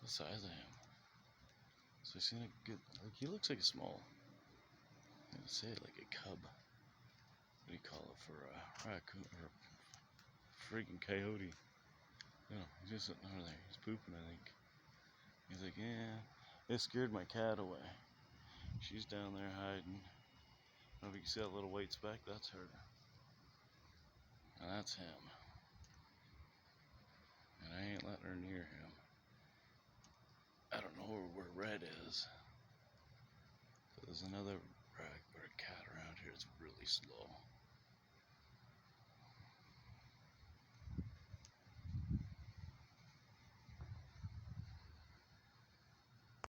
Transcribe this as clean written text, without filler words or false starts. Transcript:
size of him. So I seen a good, like, he looks like a small, I'm gonna say like a cub. What do you call it for a raccoon or a freaking coyote? You know, he's just sitting over there. He's pooping, I think. He's like, yeah, it scared my cat away. She's down there hiding. I don't know if you can see that little white speck. That's her. And that's him. And I ain't letting her near him. I don't know where Red is. But there's another rat or a cat around here that's really slow.